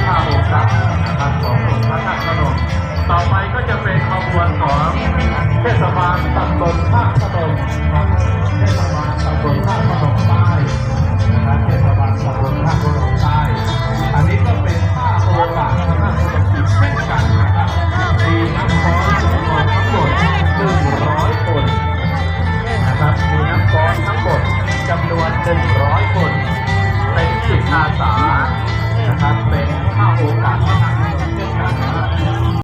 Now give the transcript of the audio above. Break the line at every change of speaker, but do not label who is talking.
ท่าองค์ดำนะครับขององค์พระธาตุพนมต่อไปก็จะเป็นขบวนของเทศบาลตำบลท่าพนมครับเทศบาลตำบลท่าพนมใต้นะครับเทศบาลตำบลท่าพนมใต้อันนี้ก็เป็นท่า